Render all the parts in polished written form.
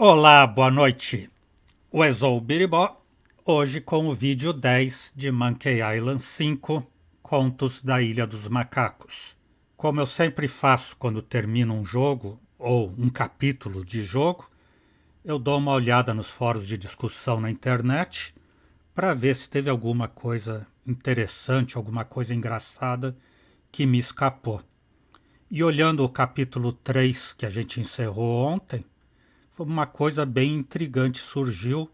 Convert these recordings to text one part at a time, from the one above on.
Olá, boa noite. Eu sou o Biribó, hoje com o vídeo 10 de Monkey Island 5, Contos da Ilha dos Macacos. Como eu sempre faço quando termino um jogo ou um capítulo de jogo, eu dou uma olhada nos fóruns de discussão na internet para ver se teve alguma coisa interessante, alguma coisa engraçada que me escapou. E olhando o capítulo 3 que a gente encerrou ontem, uma coisa bem intrigante surgiu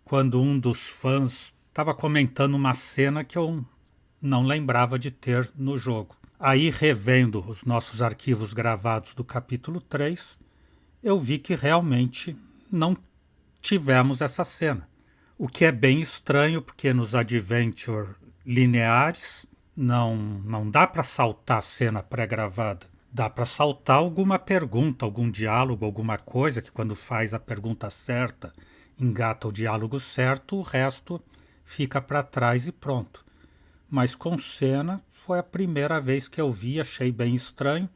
quando um dos fãs estava comentando uma cena que eu não lembrava de ter no jogo. Aí, revendo os nossos arquivos gravados do capítulo 3, eu vi que realmente não tivemos essa cena. O que é bem estranho, porque nos adventure lineares não dá para saltar a cena pré-gravada. Dá para saltar alguma pergunta, algum diálogo, alguma coisa que quando faz a pergunta certa, engata o diálogo certo, o resto fica para trás e pronto. Mas com cena foi a primeira vez que eu vi, achei bem estranho.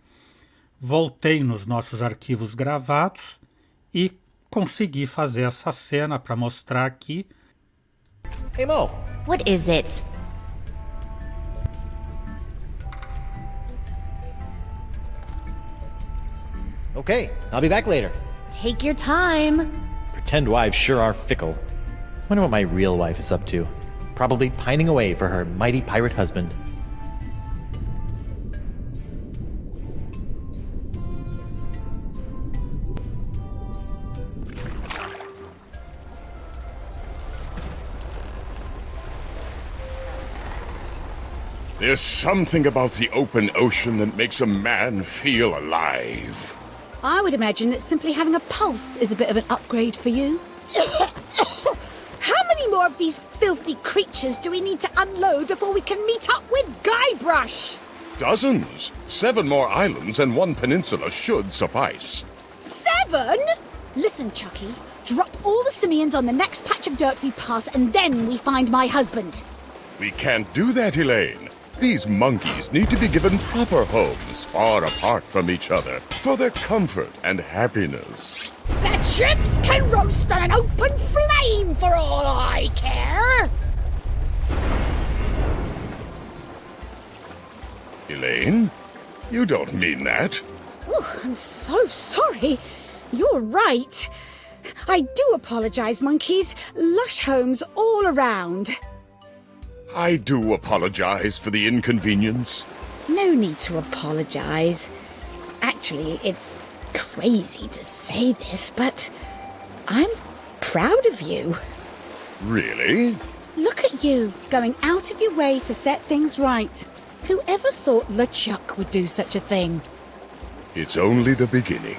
Voltei nos nossos arquivos gravados e consegui fazer essa cena para mostrar aqui. Hey Mo, What is it? okay, I'll be back later. Take your time. Pretend wives sure are fickle. Wonder what my real wife is up to. Probably pining away for her mighty pirate husband. There's something about the open ocean that makes a man feel alive. I would imagine that simply having a pulse is a bit of an upgrade for you. How many more of these filthy creatures do we need to unload before we can meet up with Guybrush? Dozens. 7 more islands and 1 peninsula should suffice. 7? Listen, Chucky. Drop all the simians on the next patch of dirt we pass, and then we find my husband. We can't do that, Elaine. These monkeys need to be given proper homes far apart from each other for their comfort and happiness. Their chips can roast on an open flame for all I care. Elaine? You don't mean that. Oh, I'm so sorry. You're right. I do apologize, monkeys. Lush homes all around. I do apologize for the inconvenience. No need to apologize. Actually, it's crazy to say this, but I'm proud of you. Really? Look at you, going out of your way to set things right. Whoever thought LeChuck would do such a thing? It's only the beginning.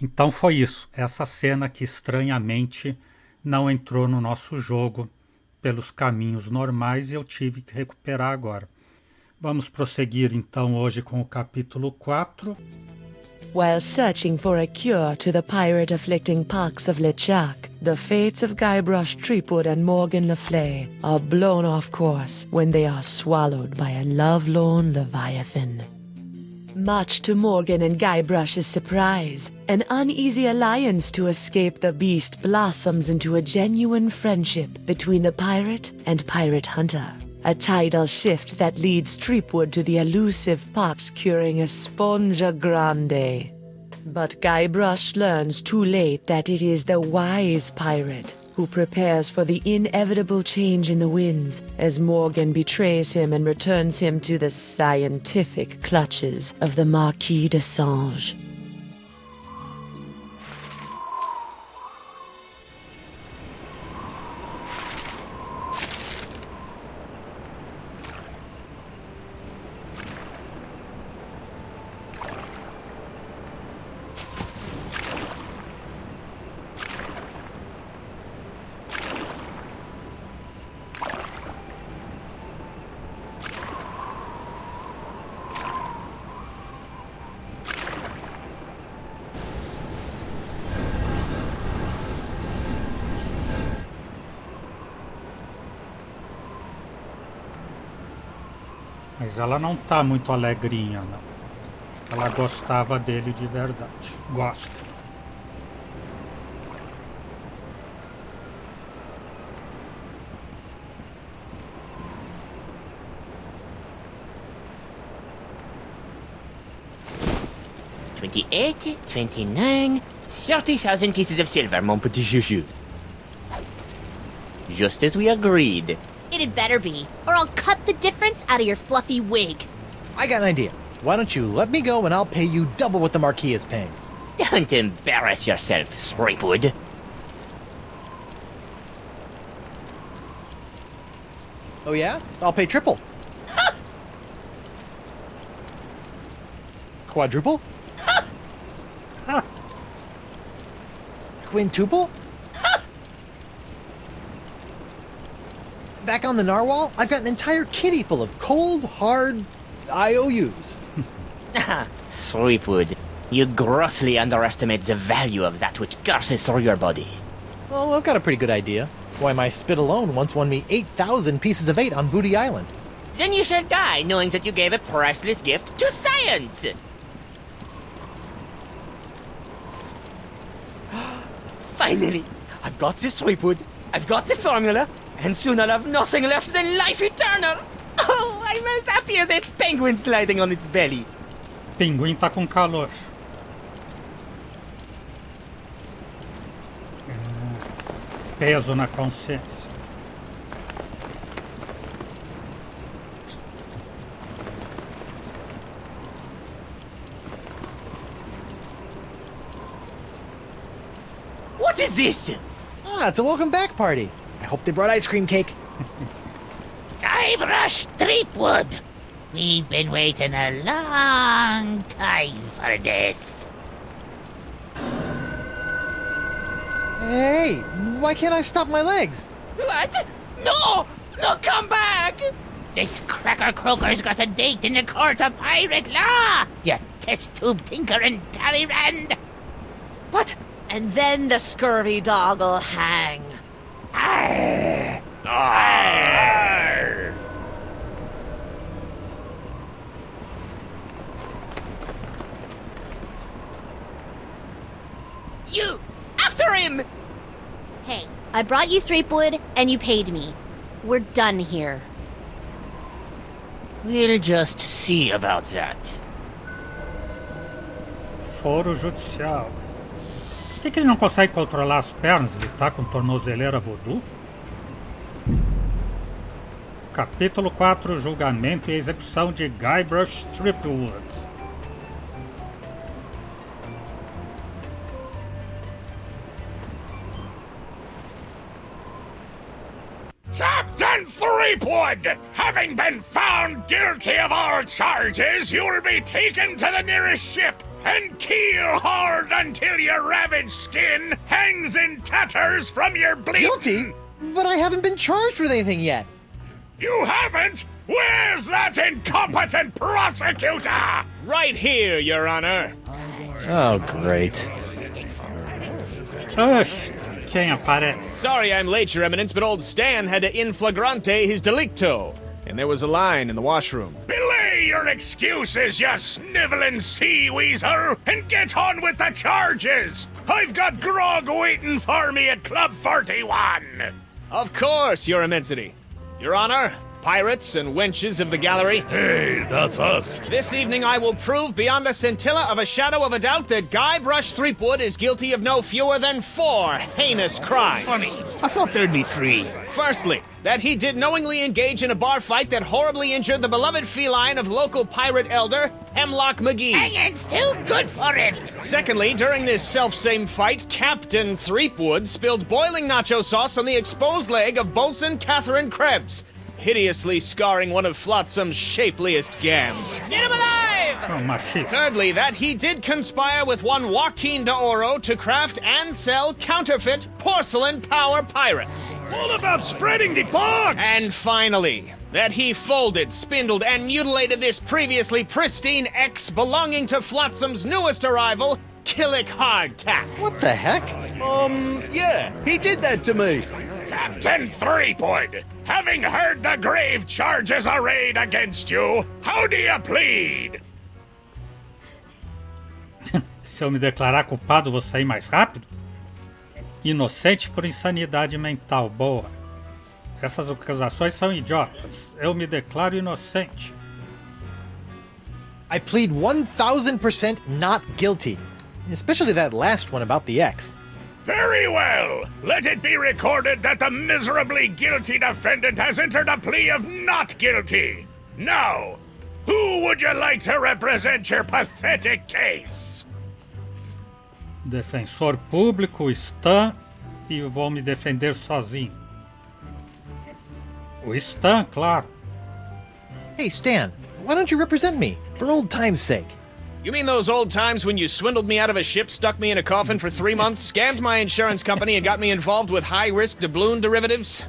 Então foi isso, essa cena que estranhamente não entrou no nosso jogo pelos caminhos normais e eu tive que recuperar agora. Vamos prosseguir então hoje com o capítulo 4. While searching for a cure to the pirate-afflicting pox of LeChuck, the fates of Guybrush Threepwood and Morgan Le Fay are blown off course when they are swallowed by a lovelorn Leviathan. Much to Morgan and Guybrush's surprise, an uneasy alliance to escape the beast blossoms into a genuine friendship between the pirate and pirate hunter. A tidal shift that leads Threepwood to the elusive pox curing Esponja Grande. But Guybrush learns too late that it is the wise pirate who prepares for the inevitable change in the winds as Morgan betrays him and returns him to the scientific clutches of the Marquis de Sange. Mas ela não tá muito alegrinha, não. Ela gostava dele de verdade. Gosta. $28, $29, 30,000 pieces of silver, mon petit chouchou. Just as we agreed. It had better be, or I'll cut the difference out of your fluffy wig. I got an idea. Why don't you let me go and I'll pay you double what the Marquis is paying? Don't embarrass yourself, Threepwood. Oh yeah? I'll pay triple. Quadruple? Quintuple? Back on the narwhal, I've got an entire kitty full of cold, hard IOUs. Threepwood, you grossly underestimate the value of that which courses through your body. Oh, I've got a pretty good idea. Why, my spit alone once won me 8,000 pieces of 8 on Booty Island. Then you shall die knowing that you gave a priceless gift to science! Finally! I've got the Threepwood, I've got the formula, and soon I'll have nothing left than life eternal! Oh, I'm as happy as a penguin sliding on its belly! Pinguim tá com calor. Peso na consciência. What is this? Ah, it's a welcome back party. I hope they brought ice cream cake. Guybrush Threepwood! We've been waiting a long time for this. Hey, why can't I stop my legs? What? No! No, come back! This cracker croaker's got a date in the court of pirate law! You test tube tinker and Talleyrand! What? And then the scurvy dog'll hang. Arr! Arr! You! After him! Hey, I brought you Threepwood, and you paid me. We're done here. We'll just see about that. Foro judicial. Por que ele não consegue controlar as pernas? Ele tá com tornozeleira voodoo? Capítulo 4. Julgamento e execução de Guybrush Threepwood. Captain Threepwood! Having been found guilty of all charges, you'll be taken to the nearest ship and keel-hauled until your ravaged skin hangs in tatters from your bleeding... Guilty? But I haven't been charged with anything yet. You haven't? Where's that incompetent prosecutor? Right here, Your Honor. Oh, great. Oxe, quem aparece? Sorry I'm late, Your Eminence, but old Stan had to in flagrante his delicto. And there was a line in the washroom. Belay your excuses, you sniveling sea weasel, and get on with the charges! I've got grog waiting for me at Club 41! Of course, Your Immensity. Your Honor, pirates and wenches of the gallery. Hey, that's us. This evening I will prove beyond a scintilla of a shadow of a doubt that Guybrush Threepwood is guilty of no fewer than 4 heinous crimes. I thought there'd be 3. Firstly, that he did knowingly engage in a bar fight that horribly injured the beloved feline of local pirate elder, Hemlock McGee. And it's too good for him! Secondly, during this self-same fight, Captain Threepwood spilled boiling nacho sauce on the exposed leg of Bosun Catherine Krebs, hideously scarring one of Flotsam's shapeliest gams. Get him alive! Oh, machista. Thirdly, that he did conspire with one Joaquin de Oro to craft and sell counterfeit porcelain power pirates. All about spreading the box! And finally, that he folded, spindled, and mutilated this previously pristine ex belonging to Flotsam's newest arrival, Killick Hardtack. What the heck? Yeah, he did that to me. Captain Threepwood, Having heard the grave charges arrayed against you, how do you plead? Se eu me declarar culpado, vou sair mais rápido? Inocente por insanidade mental. Boa. Essas acusações são idiotas. Eu me declaro inocente. I plead 1000% not guilty. Especially that last one about the ex. Very well. Let it be recorded that the miserably guilty defendant has entered a plea of not guilty. Now, who would you like to represent your pathetic case? Defensor público, Stan, e vou me defender sozinho. O Stan, claro. Hey, Stan, why don't you represent me? For old time's sake. You mean those old times when you swindled me out of a ship, stuck me in a coffin for 3 months, scammed my insurance company, and got me involved with high-risk doubloon derivatives?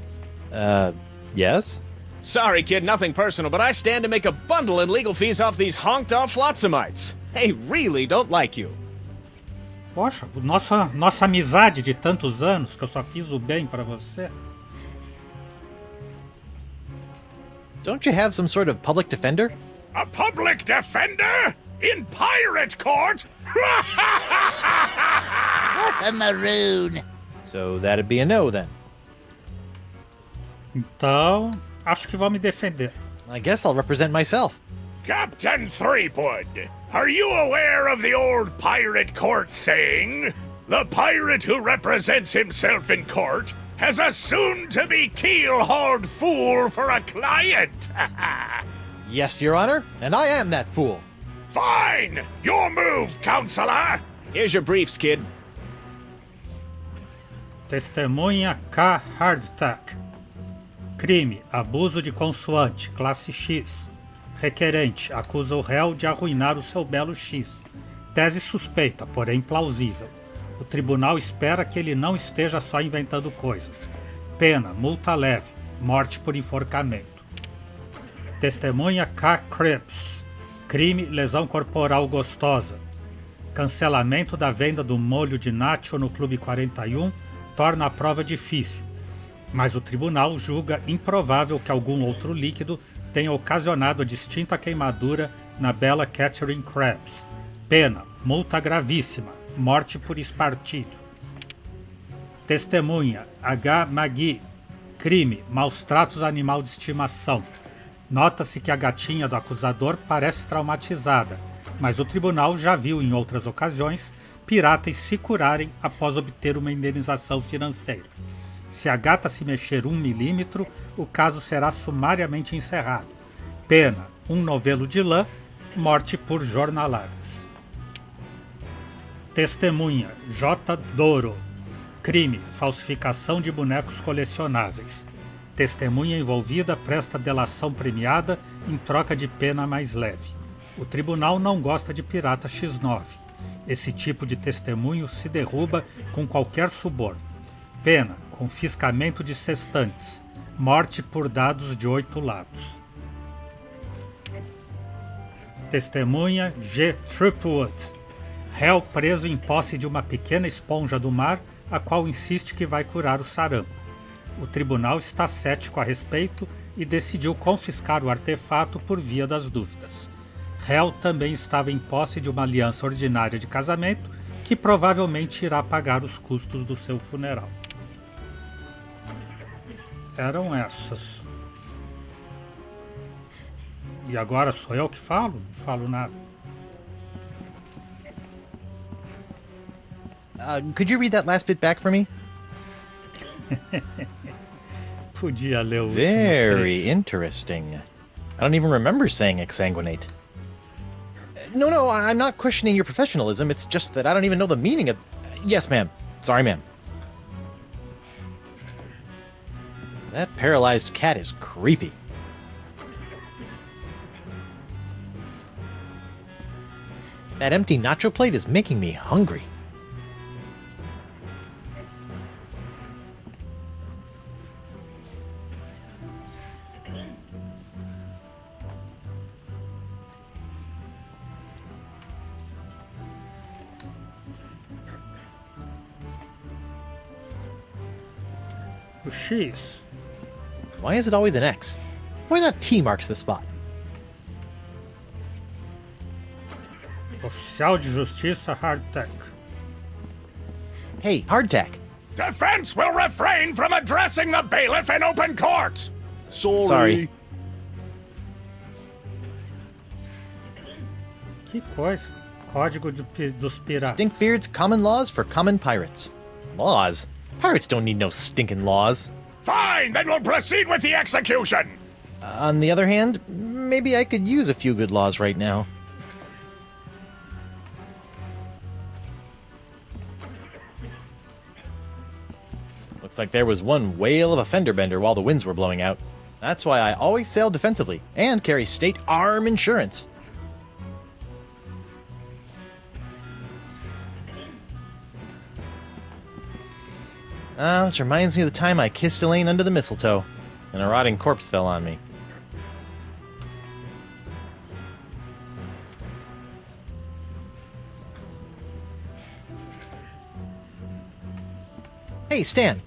Yes? Sorry, kid, nothing personal, but I stand to make a bundle in legal fees off these honked-off flotsamites. They really don't like you. Poxa, nossa amizade de tantos anos, que eu só fiz o bem pra você. Don't you have some sort of public defender? A public defender? In pirate court? What a maroon! So that'd be a no, then. Então, acho que vou me defender. I guess I'll represent myself. Captain Threepwood, are you aware of the old pirate court saying? The pirate who represents himself in court has a soon-to-be keel-hauled fool for a client. Yes, Your Honor, and I am that fool. Fine! Your move, counselor! Here's your briefs, kid. Testemunha K. Hardtack. Crime: abuso de consoante, classe X. Requerente: acusa o réu de arruinar o seu belo X. Tese suspeita, porém plausível. O tribunal espera que ele não esteja só inventando coisas. Pena: multa leve, morte por enforcamento. Testemunha K. Krebs. Crime: lesão corporal gostosa. Cancelamento da venda do molho de nacho no Clube 41 torna a prova difícil, mas o tribunal julga improvável que algum outro líquido tenha ocasionado a distinta queimadura na bela Catherine Krebs. Pena: multa gravíssima, morte por espartilho. Testemunha H. Magui. Crime: maus tratos a animal de estimação. Nota-se que a gatinha do acusador parece traumatizada, mas o tribunal já viu em outras ocasiões piratas se curarem após obter uma indenização financeira. Se a gata se mexer 1 milímetro, o caso será sumariamente encerrado. Pena: um novelo de lã, morte por jornaladas. Testemunha J. Doro. Crime: falsificação de bonecos colecionáveis. Testemunha envolvida presta delação premiada em troca de pena mais leve. O tribunal não gosta de pirata X9. Esse tipo de testemunho se derruba com qualquer suborno. Pena: confiscamento de sextantes. Morte por dados de 8 lados. Testemunha G. Tripwood. Réu preso em posse de uma pequena esponja do mar, a qual insiste que vai curar o sarampo. O tribunal está cético a respeito e decidiu confiscar o artefato por via das dúvidas. Réu também estava em posse de uma aliança ordinária de casamento que provavelmente irá pagar os custos do seu funeral. Eram essas. E agora sou eu que falo? Não falo nada. Could you read that last bit back for me? Podia ler o último Very trecho. interesting. I don't even remember saying exsanguinate. No, I'm not questioning your professionalism. It's just that I don't even know the meaning of... Yes, ma'am. Sorry, ma'am. That paralyzed cat is creepy. That empty nacho plate is making me hungry. O X. Why is it always an X? Why not T marks the spot? Oficial de Justiça Hardtack. Hey, hardtack. Defense will refrain from addressing the bailiff in open court. Sorry. Que coisa. Código dos Piratas. Stinkbeard's common laws for common pirates. Laws? Pirates don't need no stinking laws. Fine, then we'll proceed with the execution. On the other hand, maybe I could use a few good laws right now. Looks like there was one whale of a fender bender while the winds were blowing out. That's why I always sail defensively and carry state arm insurance. This reminds me of the time I kissed Elaine under the mistletoe, and a rotting corpse fell on me. Hey, Stan.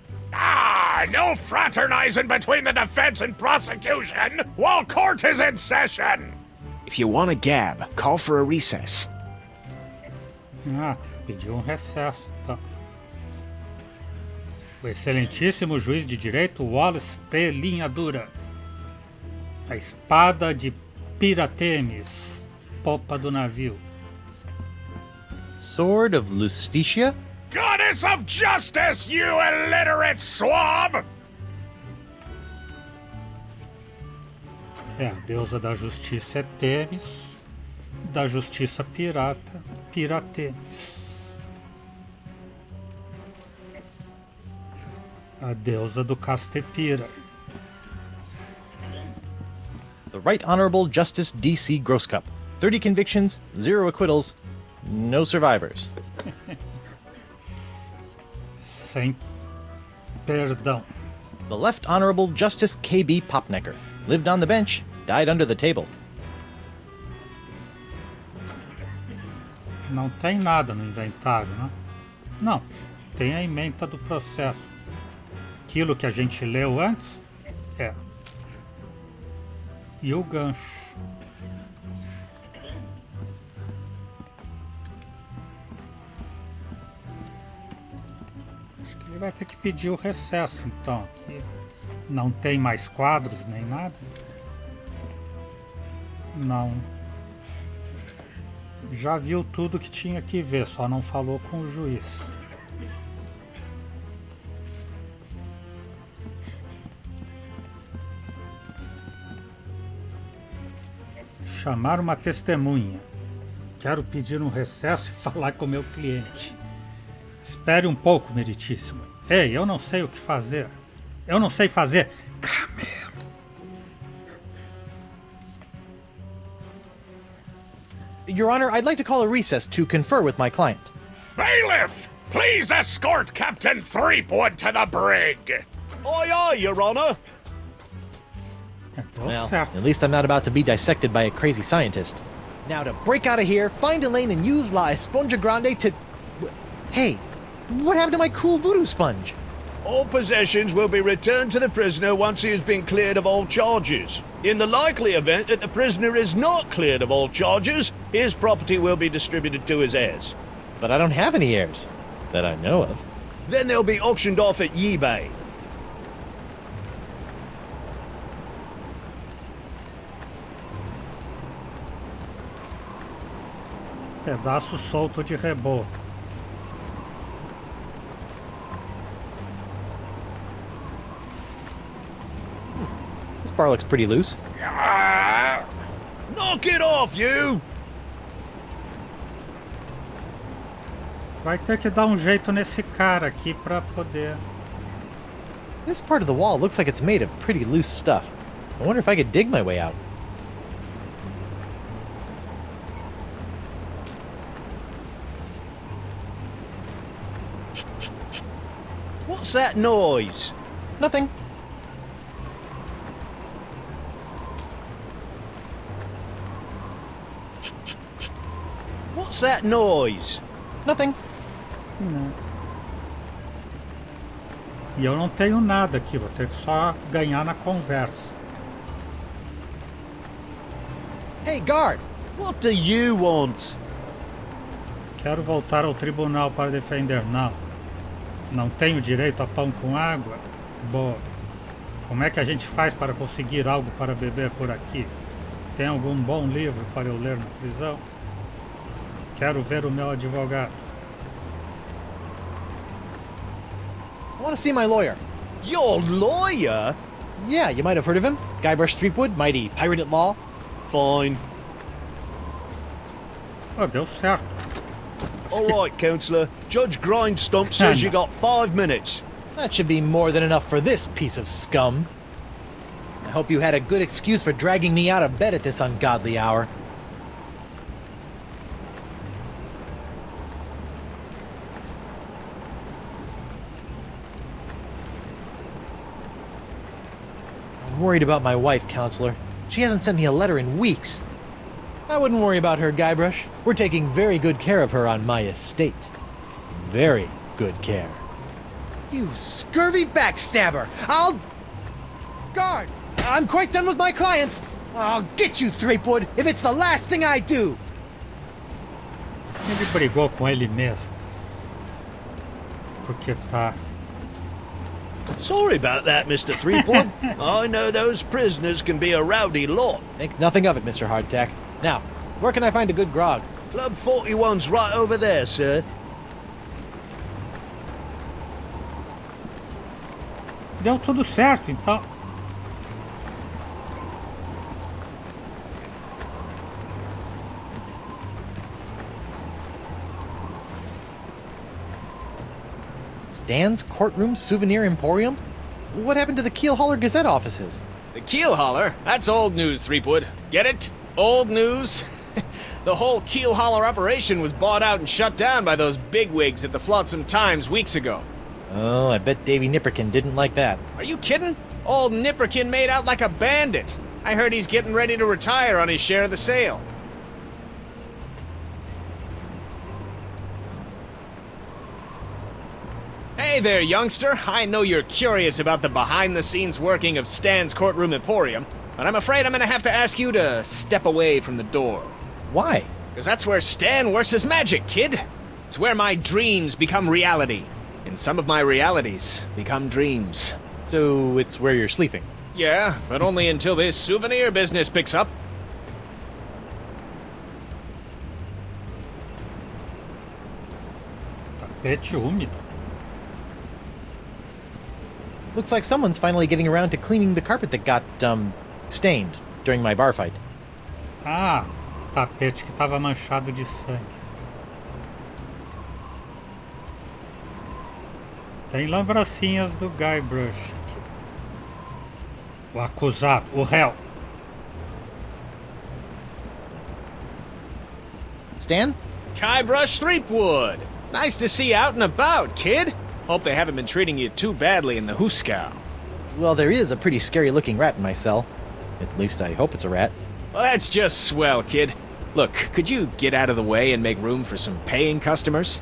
No fraternizing between the defense and prosecution while court is in session. If you want a gab, call for a recess. Ah, tem que pedir recesso, então. O excelentíssimo juiz de direito Wallace P. Linhadura. A espada de Piratemis, popa do navio. Sword of Lustitia? Goddess of justice, you illiterate swab! A deusa da justiça é Temis, da justiça pirata, Piratemis. A deusa do Castepira. The Right Honorable Justice D.C. Grosscup. 30 convictions, 0 acquittals, no survivors. Sem perdão. The Left Honorable Justice K.B. Popnecker. Lived on the bench, died under the table. Não tem nada no inventário, né? Não, tem a ementa do processo. Aquilo que a gente leu antes é. E o gancho. Acho que ele vai ter que pedir o recesso, então. Aqui não tem mais quadros nem nada. Não. Já viu tudo que tinha que ver, só não falou com o juiz. Chamar uma testemunha. Quero pedir um recesso e falar com o meu cliente. Espere um pouco, meritíssimo. Ei, eu não sei o que fazer. Eu não sei fazer camelo. Your Honor, I'd like to call a recess to confer with my client. Bailiff, please escort Captain Threepwood to the brig. Aye, aye, Your Honor. Well, at least I'm not about to be dissected by a crazy scientist. Now to break out of here, find Elaine and use La Esponja Grande to... Hey, what happened to my cool voodoo sponge? All possessions will be returned to the prisoner once he has been cleared of all charges. In the likely event that the prisoner is not cleared of all charges, his property will be distributed to his heirs. But I don't have any heirs, that I know of. Then they'll be auctioned off at eBay. Pedaço solto de reboco. This bar looks pretty loose. Knock it off, you! Vai ter que dar jeito nesse cara aqui pra poder... This part of the wall looks like it's made of pretty loose stuff. I wonder if I could dig my way out. What's that noise? Nothing. What's that noise? Nothing. Não. E eu não tenho nada aqui, vou ter que só ganhar na conversa. Hey, guard! What do you want? Quero voltar ao tribunal para defender. Não tenho direito a pão com água? Boa. Como é que a gente faz para conseguir algo para beber por aqui? Tem algum bom livro para eu ler na prisão? Quero ver o meu advogado. I want to see my lawyer. Your lawyer? Yeah, you might have heard of him. Guybrush Threepwood, mighty pirate at law. Fine. Oh, deu certo. All right, Counselor. Judge Grindstump says you got 5 minutes. That should be more than enough for this piece of scum. I hope you had a good excuse for dragging me out of bed at this ungodly hour. I'm worried about my wife, Counselor. She hasn't sent me a letter in weeks. I wouldn't worry about her, Guybrush. We're taking very good care of her on my estate. Very good care. You scurvy backstabber! Guard! I'm quite done with my client! I'll get you, Threepwood, if it's the last thing I do! Ele brigou com ele mesmo. Porque tá... Sorry about that, Mr. Threepwood. I know those prisoners can be a rowdy lot. Think nothing of it, Mr. Hardtack. Now, where can I find a good grog? Club 41's right over there, sir. Deu tudo certo, então. Stan's Courtroom Souvenir Emporium? What happened to the Keelhauler Gazette offices? The Keelhauler? That's old news, Threepwood. Get it? Old news? The whole Keelhauler operation was bought out and shut down by those bigwigs at the Flotsam Times weeks ago. Oh, I bet Davy Nipperkin didn't like that. Are you kidding? Old Nipperkin made out like a bandit. I heard he's getting ready to retire on his share of the sale. Hey there, youngster. I know you're curious about the behind-the-scenes working of Stan's Courtroom Emporium, but I'm afraid I'm gonna have to ask you to step away from the door. Why? Because that's where Stan works his magic, kid. It's where my dreams become reality. And some of my realities become dreams. So it's where you're sleeping? Yeah, but only until this souvenir business picks up. Tapete úmido. Looks like someone's finally getting around to cleaning the carpet that got, stained during my bar fight. Ah, tapete que estava manchado de sangue. Tem lembrancinhas do Guybrush aqui. O acusado, o réu. Stan? Guybrush Threepwood. Nice to see you out and about, kid. Hope they haven't been treating you too badly in the Hooskow. Well, there is a pretty scary-looking rat in my cell. At least I hope it's a rat. Well, that's just swell, kid. Look, could you get out of the way and make room for some paying customers?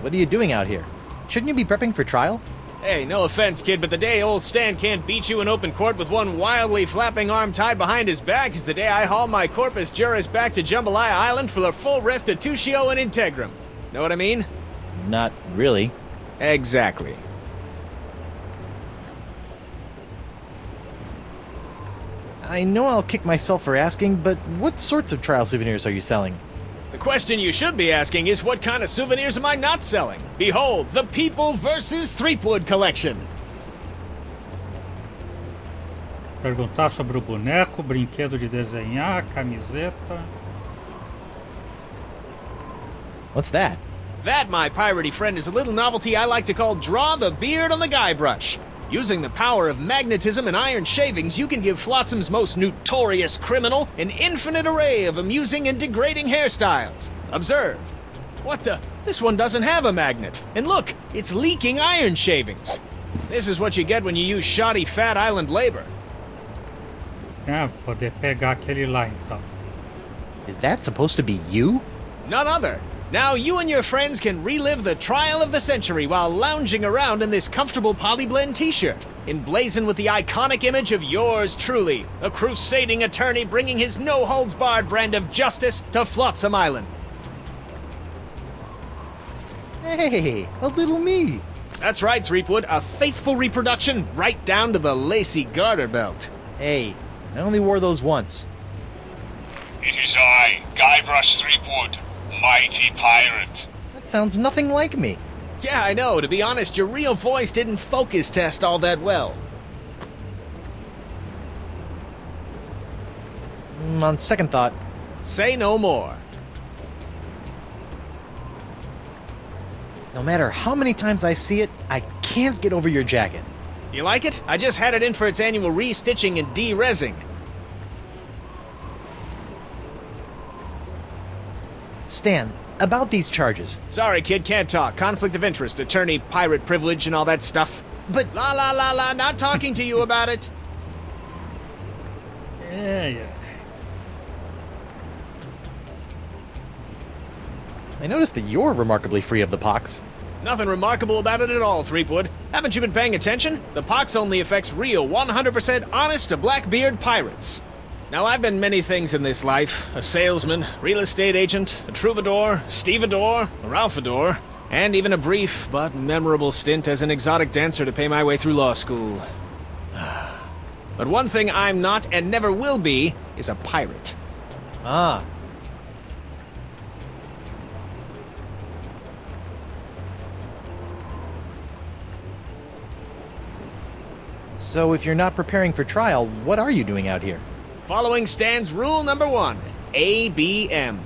What are you doing out here? Shouldn't you be prepping for trial? Hey, no offense, kid, but the day old Stan can't beat you in open court with one wildly flapping arm tied behind his back is the day I haul my corpus juris back to Jambalaya Island for the full restitutio and integrum. Know what I mean? Not really. Exactly. I know I'll kick myself for asking, but what sorts of trial souvenirs are you selling? The question you should be asking is what kind of souvenirs am I not selling? Behold, the People vs. Threepwood collection. Perguntar sobre o boneco, brinquedo de desenhar, camiseta. What's that? That, my piratey friend, is a little novelty I like to call Draw the Beard on the Guybrush. Using the power of magnetism and iron shavings, you can give Flotsam's most notorious criminal an infinite array of amusing and degrading hairstyles. Observe. What the? This one doesn't have a magnet. And look, it's leaking iron shavings. This is what you get when you use shoddy Fat Island labor. Ah, vou poder pegar aquele lá então. Is that supposed to be you? None other. Now you and your friends can relive the trial of the century while lounging around in this comfortable polyblend t-shirt, emblazoned with the iconic image of yours truly, a crusading attorney bringing his no-holds-barred brand of justice to Flotsam Island. Hey, a little me. That's right, Threepwood, a faithful reproduction right down to the lacy garter belt. Hey, I only wore those once. It is I, Guybrush Threepwood, mighty pirate. That sounds nothing like me. Yeah, I know. To be honest, your real voice didn't focus test all that well. On second thought. Say no more. No matter how many times I see it, I can't get over your jacket. You like it? I just had it in for its annual re-stitching and de-rezzing. Stan, about these charges. Sorry, kid, can't talk. Conflict of interest, attorney, pirate privilege, and all that stuff. But La la la la, not talking to you about it. Yeah. I noticed that you're remarkably free of the pox. Nothing remarkable about it at all, Threepwood. Haven't you been paying attention? The pox only affects real, 100% honest to Blackbeard pirates. Now, I've been many things in this life. A salesman, real estate agent, a troubadour, stevedore, a ralphador, and even a brief but memorable stint as an exotic dancer to pay my way through law school. But one thing I'm not and never will be is a pirate. Ah. So if you're not preparing for trial, what are you doing out here? Following Stan's rule number 1, ABM.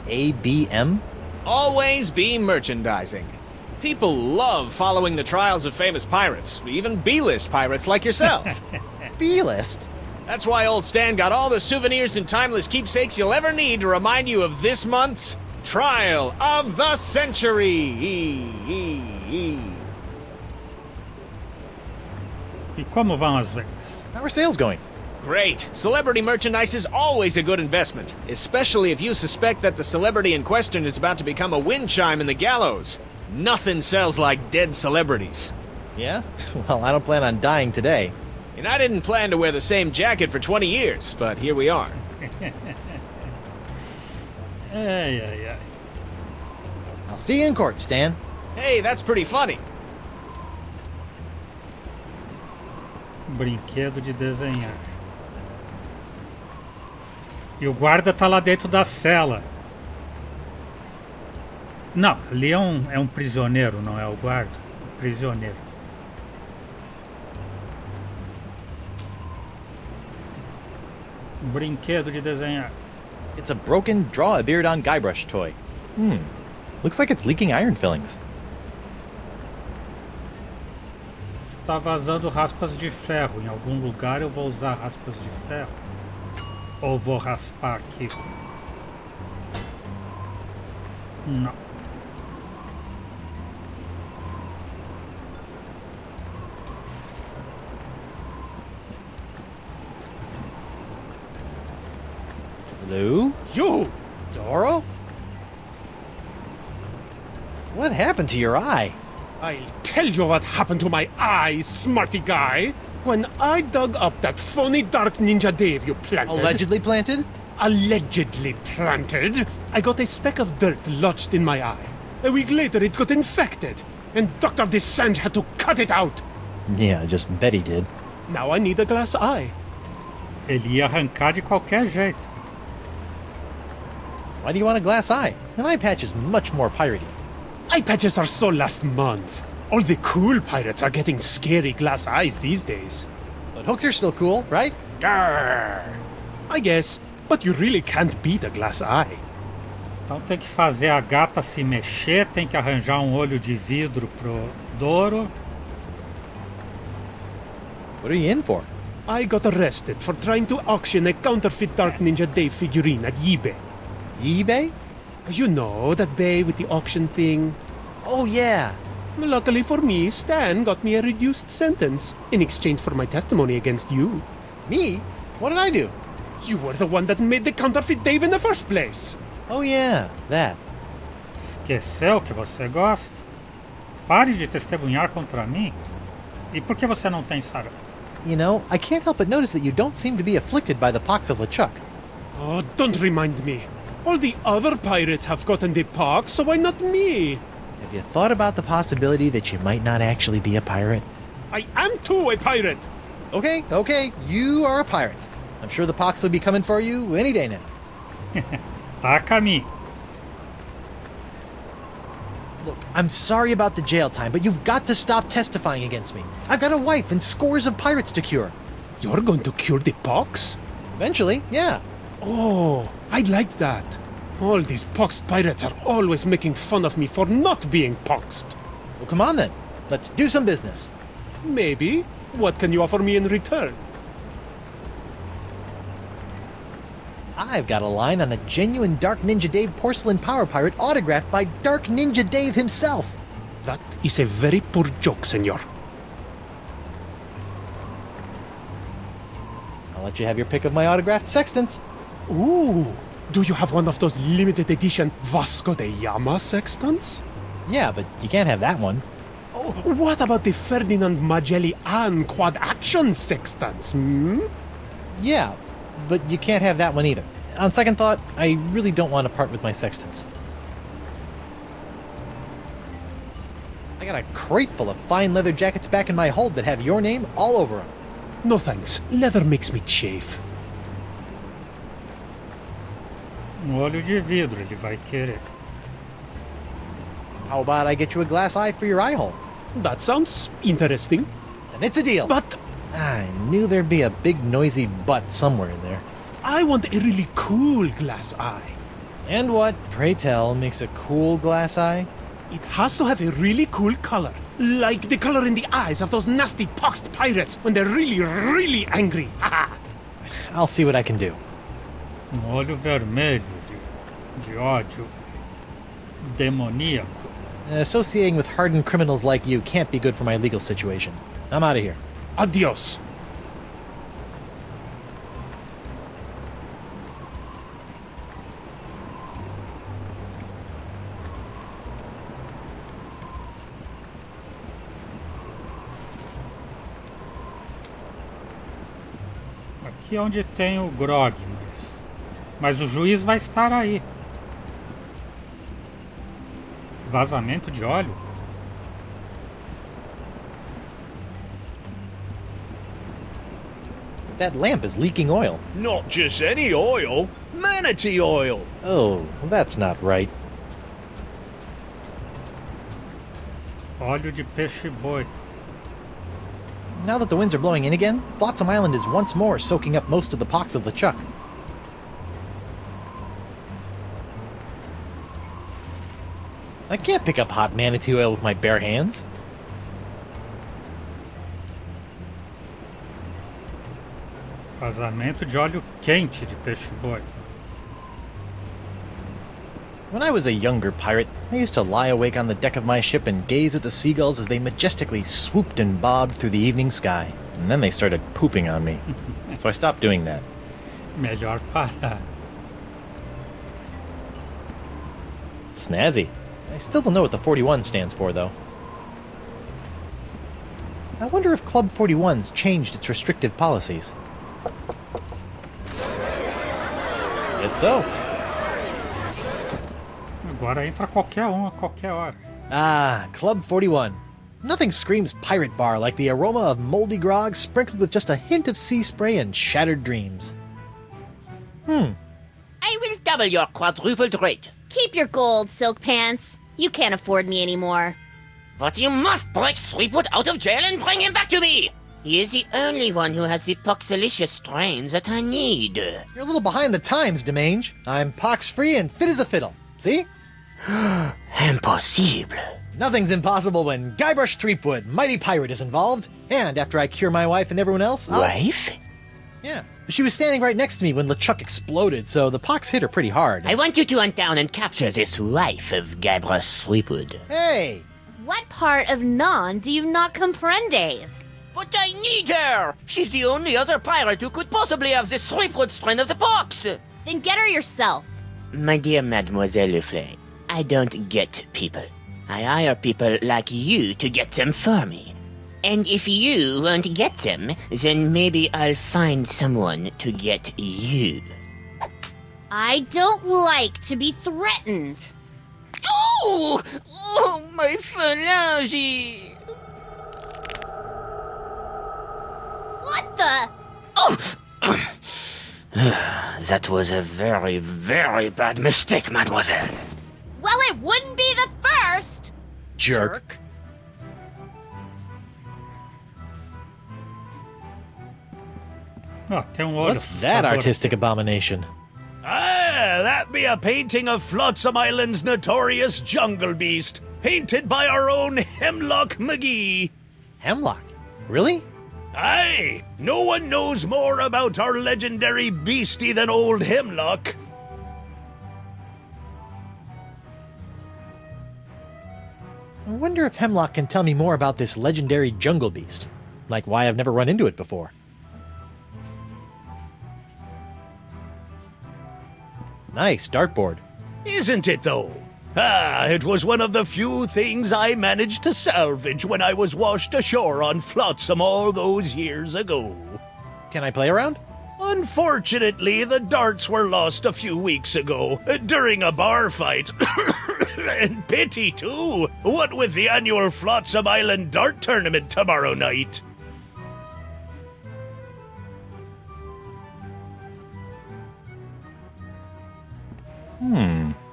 ABM? Always be merchandising. People love following the trials of famous pirates, even B-list pirates like yourself. B-list? That's why old Stan got all the souvenirs and timeless keepsakes you'll ever need to remind you of this month's Trial of the Century. E como vão as vendas? How are sales going? Great. Celebrity merchandise is always a good investment, especially if you suspect that the celebrity in question is about to become a wind chime in the gallows. Nothing sells like dead celebrities. Yeah? Well, I don't plan on dying today. And I didn't plan to wear the same jacket for 20 years, but here we are. Ai. I'll see you in court, Stan. Hey, that's pretty funny. Brinquedo de desenhar. E o guarda tá lá dentro da cela. Não, ali é um prisioneiro, não é o guarda. O prisioneiro. Brinquedo de desenhar. It's a broken draw-a-beard-on Guybrush toy. Looks like it's leaking iron fillings. Está vazando raspas de ferro. Em algum lugar eu vou usar raspas de ferro. Ou vou raspar aqui? Não. Hello? You! Doro? What happened to your eye? I'll tell you what happened to my eye, smarty guy. When I dug up that phony Dark Ninja Dave you planted... Allegedly planted? Allegedly planted. I got a speck of dirt lodged in my eye. A week later it got infected, and Dr. Descent had to cut it out. Yeah, just bet he did. Now I need a glass eye. Ele ia arrancar de qualquer jeito. Why do you want a glass eye? An eye patch is much more piratey. Eye patches are so last month. All the cool pirates are getting scary glass eyes these days. But hooks are still cool, right? Grrr. I guess, but you really can't beat a glass eye. Então tem que fazer a gata se mexer, tem que arranjar olho de vidro pro Doro. What are you in for? I got arrested for trying to auction a counterfeit Dark Ninja Dave figurine at eBay. eBay? You know, that bay with the auction thing. Oh, yeah. Luckily for me, Stan got me a reduced sentence in exchange for my testimony against you. Me? What did I do? You were the one that made the counterfeit Dave in the first place. Oh, yeah, that. Esqueceu que você gosta? Pare de testemunhar contra mim. E por que você não tem sarampo? You know, I can't help but notice that you don't seem to be afflicted by the pox of LeChuck. Oh, don't remind me. All the other pirates have gotten the pox, so why not me? Have you thought about the possibility that you might not actually be a pirate? I am too a pirate. Okay, you are a pirate. I'm sure the pox will be coming for you any day now. Tá a caminho. Look, I'm sorry about the jail time, but you've got to stop testifying against me. I've got a wife and scores of pirates to cure. You're going to cure the pox? Eventually, yeah. Oh, I like that. All these poxed pirates are always making fun of me for not being poxed. Well, come on then. Let's do some business. Maybe. What can you offer me in return? I've got a line on a genuine Dark Ninja Dave porcelain power pirate autographed by Dark Ninja Dave himself. That is a very poor joke, senor. I'll let you have your pick of my autographed sextants. Ooh, do you have one of those limited edition Vasco da Gama sextants? Yeah, but you can't have that one. Oh, what about the Ferdinand Magellan quad action sextants, hmm? Yeah, but you can't have that one either. On second thought, I really don't want to part with my sextants. I got a crate full of fine leather jackets back in my hold that have your name all over them. No thanks. Leather makes me chafe. Olho de vidro ele vai querer. How about I get you a glass eye for your eye hole? That sounds interesting. Then it's a deal. But I knew there'd be a big noisy butt somewhere in there. I want a really cool glass eye. And what, pray tell, makes a cool glass eye? It has to have a really cool color. Like the color in the eyes of those nasty poxed pirates when they're really, really angry. I'll see what I can do. Olho vermelho de ódio demoníaco. Associating with hardened criminals like you can't be good for my legal situation. I'm out of here. Adios. Aqui é onde tem o grog, mas o juiz vai estar aí. Vazamento de óleo? That lamp is leaking oil. Not just any oil, manatee oil. Oh, that's not right. Óleo de peixe-boi. Now that the winds are blowing in again, Flotsam Island is once more soaking up most of the pox of LeChuck. I can't pick up hot manatee oil with my bare hands. Vazamento de óleo quente de peixe-boi. When I was a younger pirate, I used to lie awake on the deck of my ship and gaze at the seagulls as they majestically swooped and bobbed through the evening sky. And then they started pooping on me. So I stopped doing that. Melhor parar. Snazzy. I still don't know what the 41 stands for, though. I wonder if Club 41's changed its restrictive policies. Guess so. Agora entra qualquer um a qualquer hora. Ah, Club 41. Nothing screams pirate bar like the aroma of moldy grog sprinkled with just a hint of sea spray and shattered dreams. I will double your quadrupled rate. Keep your gold, Silk Pants. You can't afford me anymore. But you must break Threepwood out of jail and bring him back to me. He is the only one who has the poxalicious strains that I need. You're a little behind the times, Demange. I'm pox-free and fit as a fiddle. See? Impossible. Nothing's impossible when Guybrush Threepwood, mighty pirate, is involved. And after I cure my wife and everyone else, Wife? Yeah. She was standing right next to me when LeChuck exploded, so the pox hit her pretty hard. I want you to hunt down and capture this wife of Guybrush Threepwood. Hey! What part of non do you not comprendes? But I need her! She's the only other pirate who could possibly have the Threepwood strain of the pox! Then get her yourself. My dear Mademoiselle Leflay, I don't get people. I hire people like you to get them for me. And if you won't get them, then maybe I'll find someone to get you. I don't like to be threatened. Oh! Oh, my phalange! What the? Oh! That was a very, very bad mistake, mademoiselle. Well, it wouldn't be the first. Jerk. Oh, tem olho. What's that artistic abomination? Ah, that be a painting of Flotsam Island's notorious jungle beast, painted by our own Hemlock McGee. Hemlock? Really? Aye, no one knows more about our legendary beastie than old Hemlock. I wonder if Hemlock can tell me more about this legendary jungle beast. Like why I've never run into it before. Nice dartboard. Isn't it, though? Ah, it was one of the few things I managed to salvage when I was washed ashore on Flotsam all those years ago. Can I play around? Unfortunately, the darts were lost a few weeks ago during a bar fight. And pity, too. What with the annual Flotsam Island Dart Tournament tomorrow night.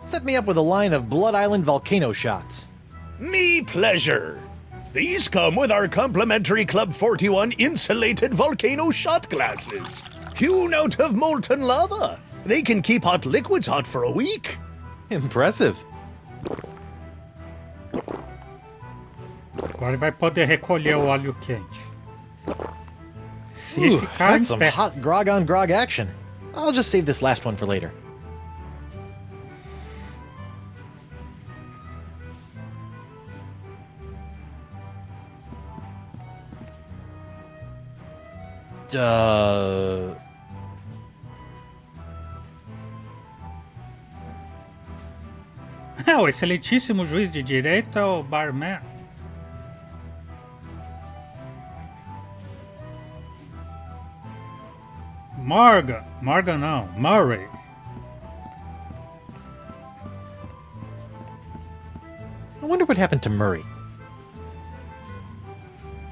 Set me up with a line of Blood Island volcano shots. Me pleasure. These come with our complimentary Club 41 insulated volcano shot glasses. Hewn out of molten lava. They can keep hot liquids hot for a week. Impressive. Agora ele vai poder recolher o óleo quente. Se ficar That's some esperto. hot grog on grog action. I'll just save this last one for later. O excelentíssimo juiz de direito é o barman. Morgan não, Murray. I wonder what happened to Murray.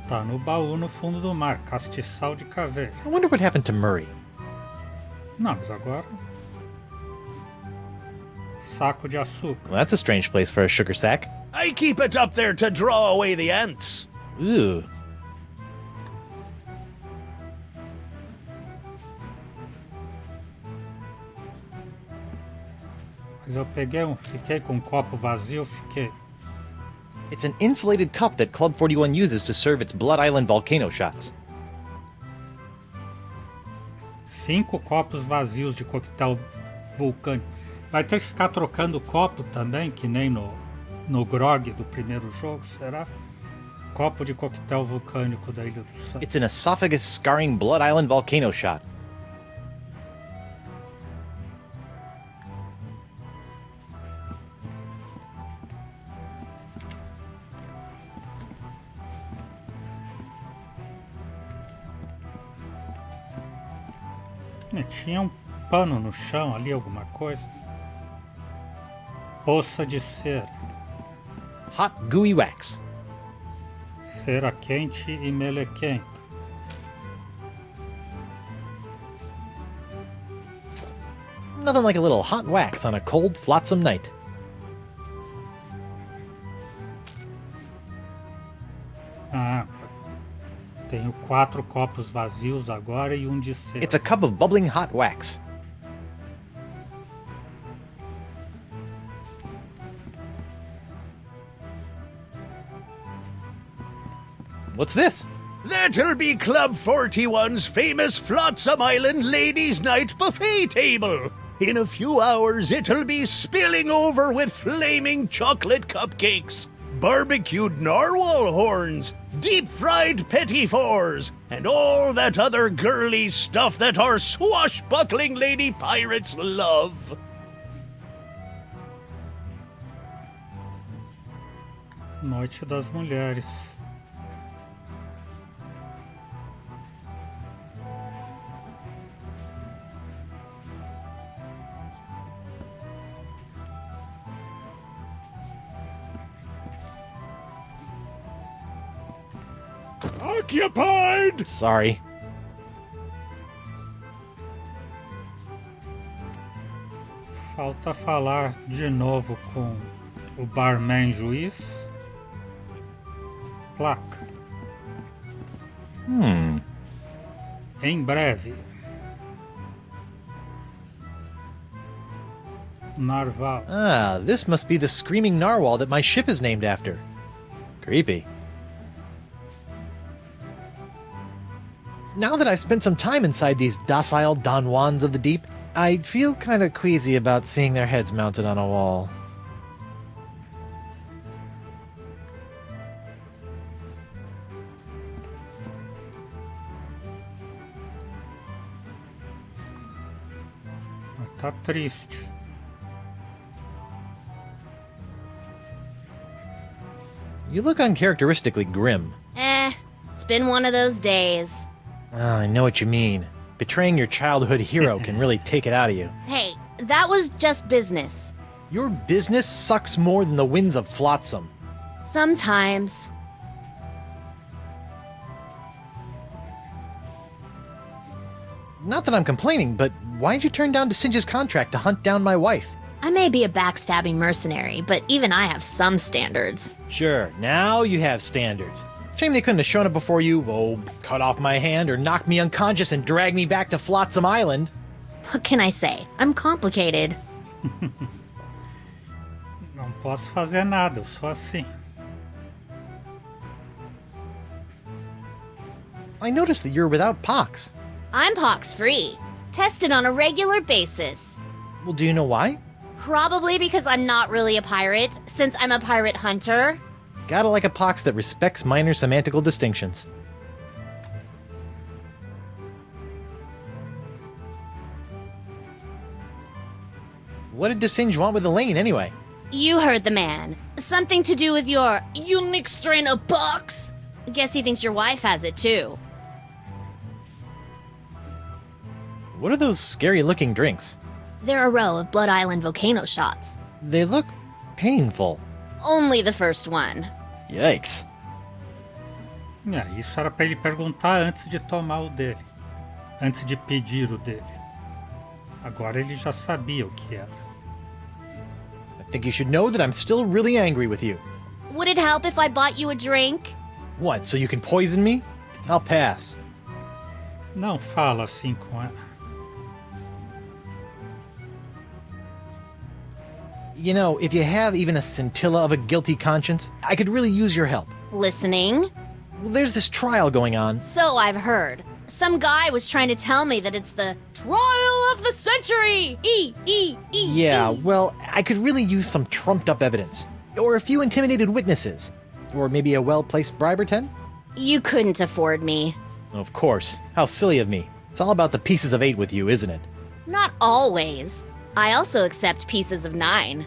Tá no baú no fundo do mar, castiçal de caveira. I wonder what happened to Murray. Não, mas agora... Saco de açúcar. Well, that's a strange place for a sugar sack. I keep it up there to draw away the ants. Ooh. Mas eu fiquei com um copo vazio, fiquei. It's an insulated cup that Club 41 uses to serve its Blood Island volcano shots. 5 copos vazios de coquetel vulcânico. Vai ter que ficar trocando copo também, que nem no grog do primeiro jogo, será? Copo de coquetel vulcânico da Ilha do Sangue. It's an esophagus scarring Blood Island volcano shot. Tinha um pano no chão ali, alguma coisa. Poça de cera. Hot gooey wax. Cera quente e melequenta. Nothing like a little hot wax on a cold, flotsam night. Ah, tenho 4 copos vazios agora e um de cera. It's a cup of bubbling hot wax. What's this? That'll be Club 41's famous Flotsam Island Ladies' Night buffet table. In a few hours, it'll be spilling over with flaming chocolate cupcakes, barbecued narwhal horns, deep-fried petit fours, and all that other girly stuff that our swashbuckling lady pirates love. Noite das Mulheres. Occupied! Sorry. Falta falar de novo com o barman juiz. Placa. Em breve. Narval. Ah, this must be the screaming narwhal that my ship is named after. Creepy. Now that I've spent some time inside these docile Don Juans of the deep, I feel kinda queasy about seeing their heads mounted on a wall. Tá triste. You look uncharacteristically grim. It's been one of those days. Ah, I know what you mean. Betraying your childhood hero can really take it out of you. Hey, that was just business. Your business sucks more than the winds of Flotsam. Sometimes. Not that I'm complaining, but why'd you turn down DeSinge's contract to hunt down my wife? I may be a backstabbing mercenary, but even I have some standards. Sure, now you have standards. Shame they couldn't have shown up before you, cut off my hand or knock me unconscious and drag me back to Flotsam Island. What can I say? I'm complicated. Não posso fazer nada, eu sou assim. I noticed that you're without pox. I'm pox-free. Tested on a regular basis. Well, do you know why? Probably because I'm not really a pirate, since I'm a pirate hunter. Gotta like a pox that respects minor semantical distinctions. What did DeSinge want with Elaine, anyway? You heard the man. Something to do with your unique strain of pox? Guess he thinks your wife has it too. What are those scary-looking drinks? They're a row of Blood Island volcano shots. They look painful. Only the first one. Yikes. Isso era pra ele perguntar antes de tomar o dele. Antes de pedir o dele. Agora ele já sabia o que era. I think you should know that I'm still really angry with you. Would it help if I bought you a drink? What, so you can poison me? I'll pass. Não fala assim com ela. You know, if you have even a scintilla of a guilty conscience, I could really use your help. Listening? Well, there's this trial going on. So I've heard. Some guy was trying to tell me that it's the trial of the century! Yeah, well, I could really use some trumped-up evidence. Or a few intimidated witnesses. Or maybe a well-placed bribe or 10? You couldn't afford me. Of course. How silly of me. It's all about the pieces of 8 with you, isn't it? Not always. I also accept pieces of 9.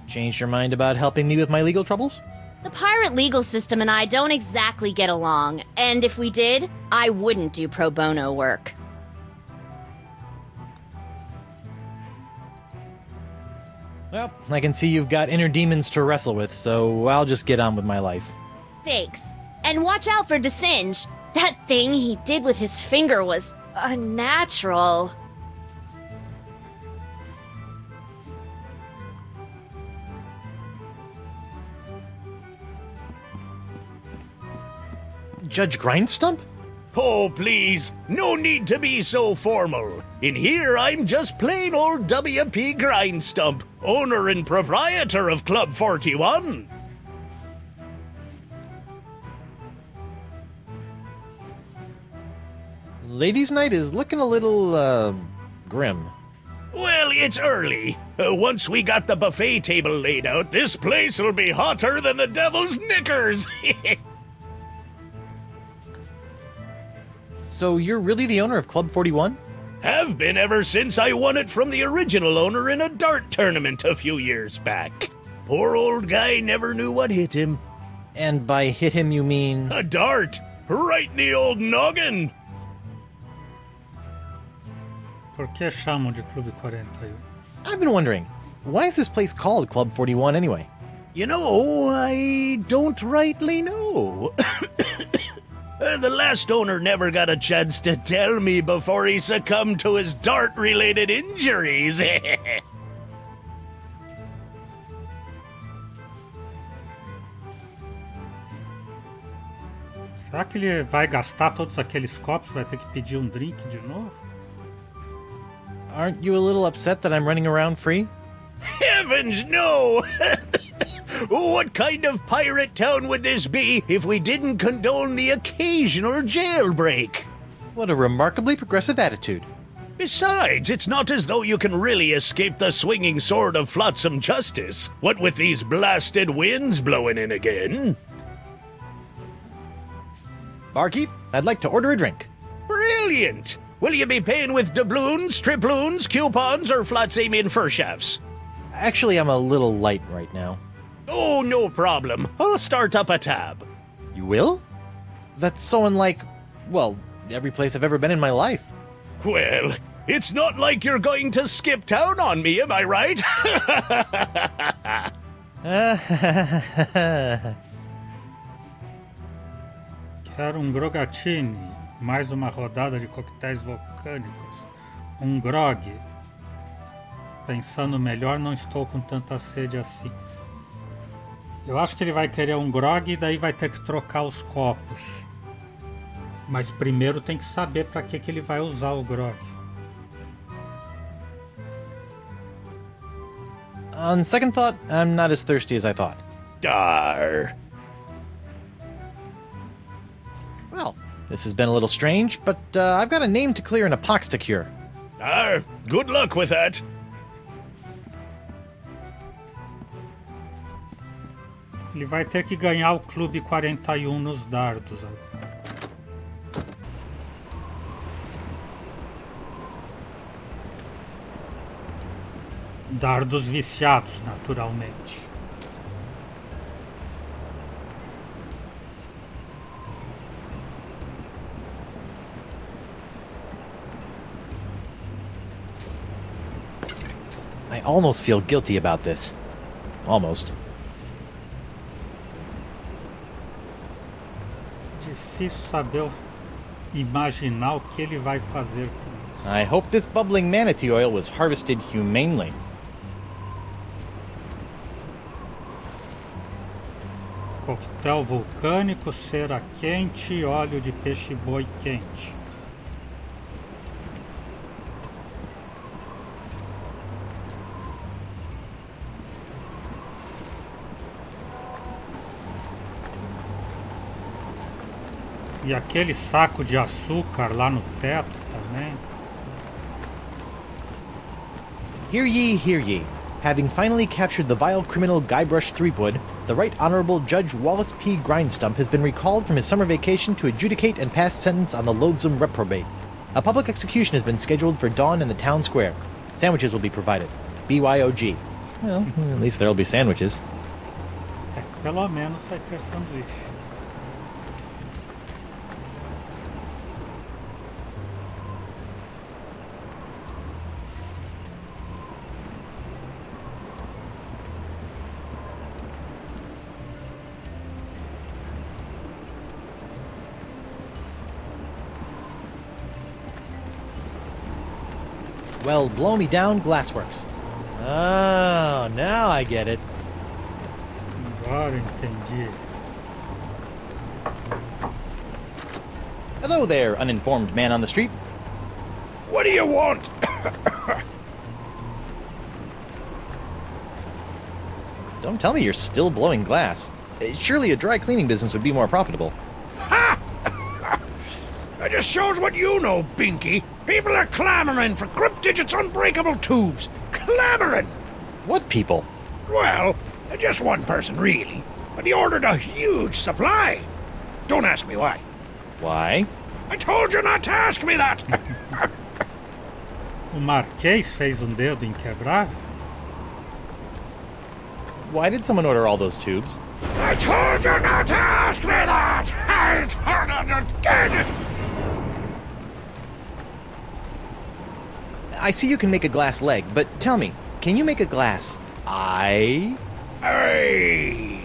Changed your mind about helping me with my legal troubles? The pirate legal system and I don't exactly get along, and if we did, I wouldn't do pro bono work. Well, I can see you've got inner demons to wrestle with, so I'll just get on with my life. Thanks. And watch out for DeSinge. That thing he did with his finger was unnatural. Judge Grindstump? Oh, please, no need to be so formal. In here, I'm just plain old W.P. Grindstump, owner and proprietor of Club 41. Ladies' night is looking a little, grim. Well, it's early. Once we got the buffet table laid out, this place'll be hotter than the devil's knickers. So you're really the owner of Club 41? Have been ever since I won it from the original owner in a dart tournament a few years back. Poor old guy never knew what hit him. And by hit him, you mean? A dart! Right in the old noggin! Por que chamam de Clube 41? I've been wondering, why is this place called Club 41 anyway? You know, I don't rightly know. The last owner never got a chance to tell me before he succumbed to his dart-related injuries. Será que ele vai gastar todos aqueles copos? Vai ter que pedir um drink de novo? Aren't you a little upset that I'm running around free? Heavens, no! What kind of pirate town would this be if we didn't condone the occasional jailbreak? What a remarkably progressive attitude. Besides, it's not as though you can really escape the swinging sword of flotsam justice, what with these blasted winds blowing in again. Barkeep, I'd like to order a drink. Brilliant! Will you be paying with doubloons, triploons, coupons, or flotsamian fur shafts? Actually, I'm a little light right now. Oh, no problem. I'll start up a tab. You will? That's so unlike, well, every place I've ever been in my life. Well, it's not like you're going to skip town on me, am I right? Quero um grogatini, mais uma rodada de coquetéis vulcânicos, um grog. Pensando melhor, não estou com tanta sede assim. Eu acho que ele vai querer um grog e daí vai ter que trocar os copos. Mas primeiro tem que saber para que ele vai usar o grog. On second thought, I'm not as thirsty as I thought. Dar. Well, this has been a little strange, but I've got a name to clear and a pox to cure. Good luck with that. Ele vai ter que ganhar o Clube 41 nos dardos agora. Dardos viciados, naturalmente. I almost feel guilty about this. Almost. Difícil saber imaginar o que ele vai fazer com isso. I hope this bubbling manatee oil was harvested humanely. Coquetel vulcânico, cera quente e óleo de peixe-boi quente. E aquele saco de açúcar lá no teto também. Hear ye, hear ye. Having finally captured the vile criminal Guybrush Threepwood, the Right Honorable Judge Wallace P. Grindstump has been recalled from his summer vacation to adjudicate and pass sentence on the loathsome reprobate. A public execution has been scheduled for dawn in the town square. Sandwiches will be provided. BYOG. Well, at least there'll be sandwiches. Pelo menos vai ter sanduíche. Well, blow me down, Glassworks. Oh, now I get it. Agora entendi. Hello there, uninformed man on the street. What do you want? Don't tell me you're still blowing glass. Surely a dry cleaning business would be more profitable. Ha! That just shows what you know, Binky. People are clamoring for Cryptidget's unbreakable tubes. Clamoring! What people? Well, just one person, really. But he ordered a huge supply. Don't ask me why. Why? I told you not to ask me that! O Marquês fez dedo inquebrável? Why did someone order all those tubes? I told you not to ask me that! I told you again! I see you can make a glass leg, but tell me, can you make a glass eye? Aye!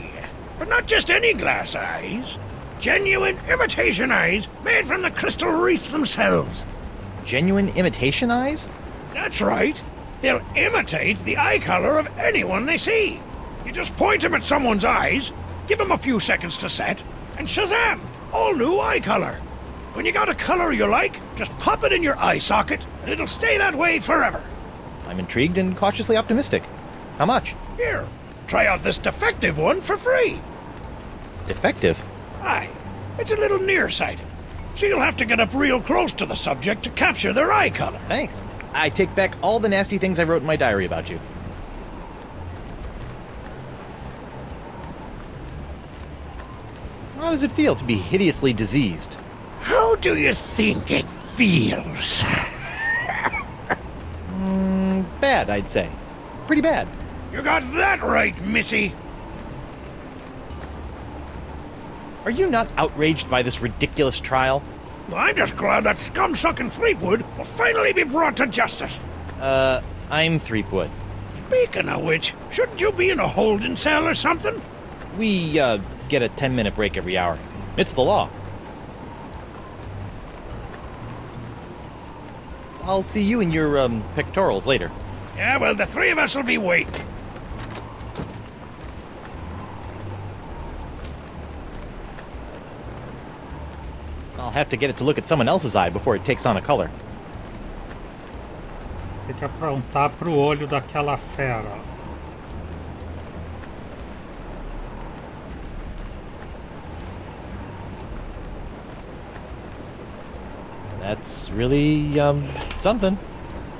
But not just any glass eyes. Genuine imitation eyes made from the crystal wreaths themselves. Genuine imitation eyes? That's right. They'll imitate the eye color of anyone they see. You just point them at someone's eyes, give them a few seconds to set, and shazam! All new eye color. When you got a color you like, just pop it in your eye socket, and it'll stay that way forever. I'm intrigued and cautiously optimistic. How much? Here, try out this defective one for free. Defective? Aye, it's a little nearsighted, so you'll have to get up real close to the subject to capture their eye color. Thanks. I take back all the nasty things I wrote in my diary about you. How does it feel to be hideously diseased? How do you think it feels? Bad, I'd say. Pretty bad. You got that right, Missy. Are you not outraged by this ridiculous trial? Well, I'm just glad that scum-sucking Threepwood will finally be brought to justice. I'm Threepwood. Speaking of which, shouldn't you be in a holding cell or something? We, get a 10-minute break every hour. It's the law. I'll see you in your, pectorals later. Yeah, well, the three of us will be waiting. I'll have to get it to look at someone else's eye before it takes on a color. Tem que aprontar pro olho daquela fera. That's really, something.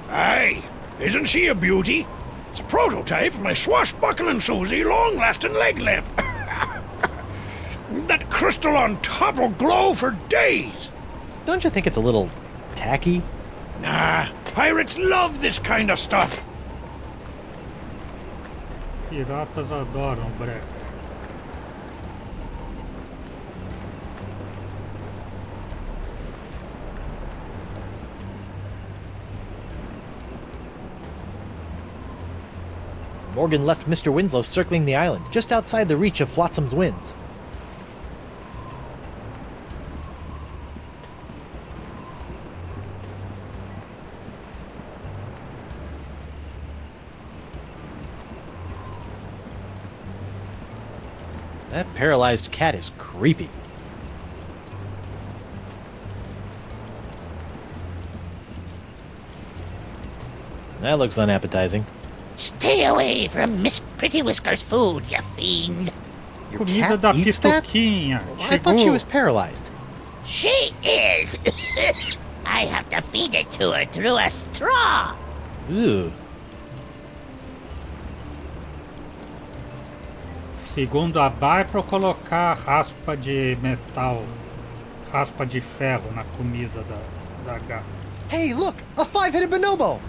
Aye, isn't she a beauty? It's a prototype of my swashbuckling Susie long-lasting leg lamp. That crystal on top will glow for days. Don't you think it's a little tacky? Nah, pirates love this kind of stuff. Piratas adoram breca. Morgan left Mr. Winslow circling the island, just outside the reach of Flotsam's winds. That paralyzed cat is creepy. That looks unappetizing. Stay away from Miss Pretty Whisker's food, you fiend. Your Comida cat da eats that? pitoquinha. I thought she was paralyzed. She is. I have to feed it to her through a straw. Ooh. Segundo a Bai, para colocar raspa de metal, raspa de ferro na comida da gata. Hey, look! A five-headed bonobo!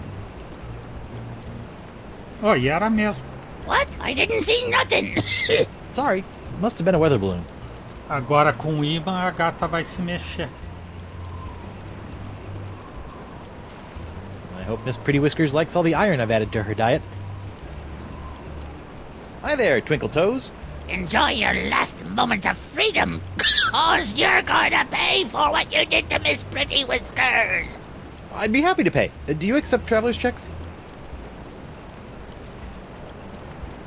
Oh, e era mesmo. What? I didn't see nothing. Sorry, must have been a weather balloon. Agora com o ímã a gata vai se mexer. I hope Miss Pretty Whiskers likes all the iron I've added to her diet. Hi there, Twinkle Toes. Enjoy your last moments of freedom, cause you're gonna pay for what you did to Miss Pretty Whiskers. I'd be happy to pay. Do you accept traveler's checks?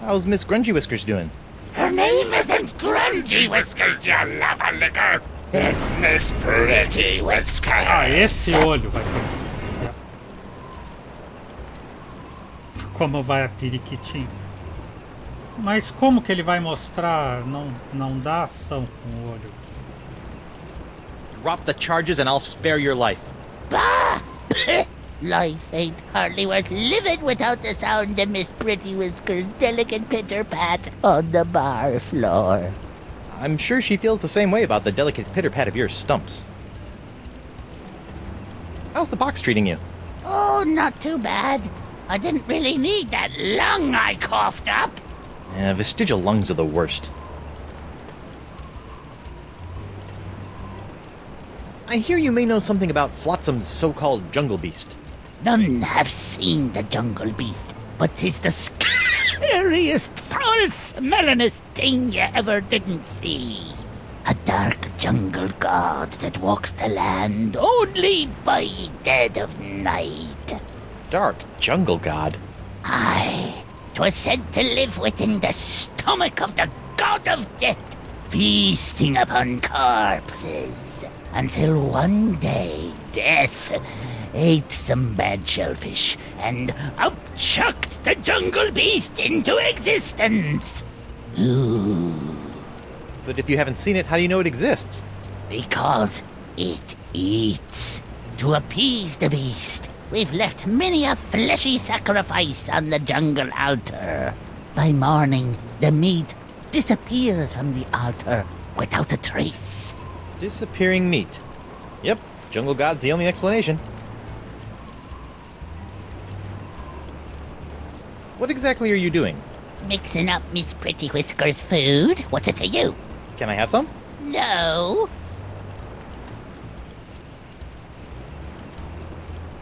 How's Miss Grungy Whiskers doing? Her name isn't Grungy Whiskers, you lava-licker. It's Miss Pretty Whiskers. Ah, esse olho vai ter. Como vai a periquitinha. Mas como que ele vai mostrar? Não dá ação com o olho. Drop the charges and I'll spare your life. Bah! Life ain't hardly worth living without the sound of Miss Pretty Whiskers' delicate pitter-pat on the bar floor. I'm sure she feels the same way about the delicate pitter-pat of your stumps. How's the box treating you? Oh, not too bad. I didn't really need that lung I coughed up. Vestigial lungs are the worst. I hear you may know something about Flotsam's so-called jungle beast. None have seen the jungle beast, but 'tis the scariest, foul-smellingest thing you ever didn't see. A dark jungle god that walks the land only by dead of night. Dark jungle god? Aye, 'twas said to live within the stomach of the god of death, feasting upon corpses, until one day death ate some bad shellfish and upchucked the jungle beast into existence. Ooh. But if you haven't seen it, how do you know it exists? Because it eats. To appease the beast, we've left many a fleshy sacrifice on the jungle altar. By morning, the meat disappears from the altar without a trace. Disappearing meat. Yep, jungle god's the only explanation. What exactly are you doing? Mixing up Miss Pretty Whisker's food. What's it to you? Can I have some? No.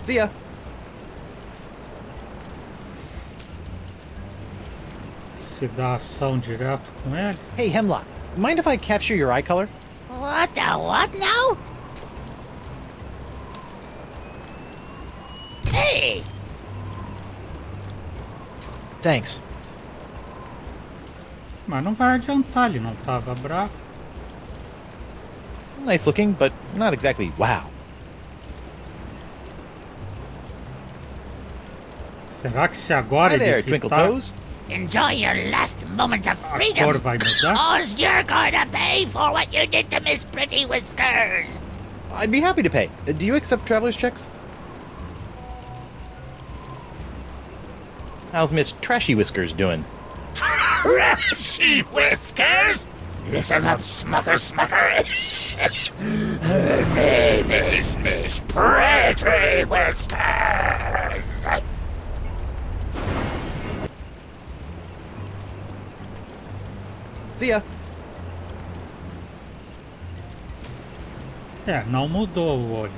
See ya. Se dá ação direto com ele. Hey, Hemlock, mind if I capture your eye color? What the what now? Hey! Thanks. Mas não vai adiantar, ele não estava bravo. Nice looking, but not exactly wow. Será que se agora Hi ele there, Twinkle irritar, Toes. Enjoy your last moments of a freedom. cor vai mudar? Cause you're gonna pay for what you did to Miss Pretty Whiskers. I'd be happy to pay. Do you accept traveler's checks? How's Miss Trashy Whiskers doing? Trashy Whiskers! Listen up, Smucker Smucker. Her name is Miss Pretty Whiskers! See ya. Não mudou o olho.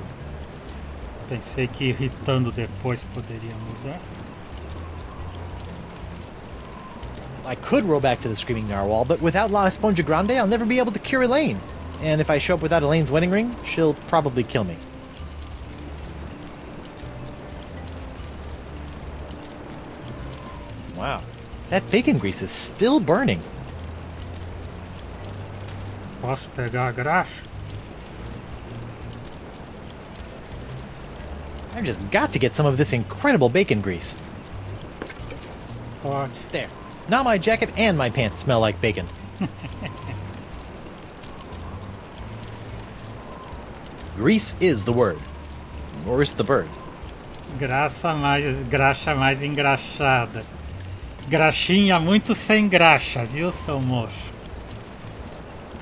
Pensei que irritando depois poderia mudar. I could roll back to the Screaming Narwhal, but without La Esponja Grande, I'll never be able to cure Elaine. And if I show up without Elaine's wedding ring, she'll probably kill me. Wow, that bacon grease is still burning. Posso pegar a graxa? I've just got to get some of this incredible bacon grease. Pode. There. Now my jacket and my pants smell like bacon. Grease is the word. Or is the bird? Graxa mais engraxada. Graxinha muito sem graxa, viu, seu moço?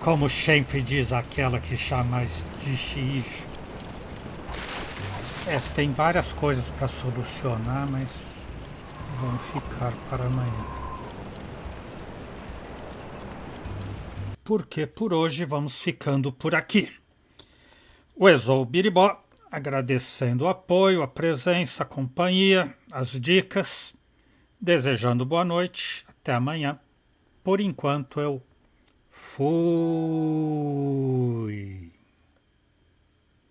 Como sempre diz aquela que chama de xixi. Tem várias coisas para solucionar, mas vão ficar para amanhã. Porque por hoje vamos ficando por aqui. O Exou Biribó, agradecendo o apoio, a presença, a companhia, as dicas, desejando boa noite, até amanhã. Por enquanto eu fui.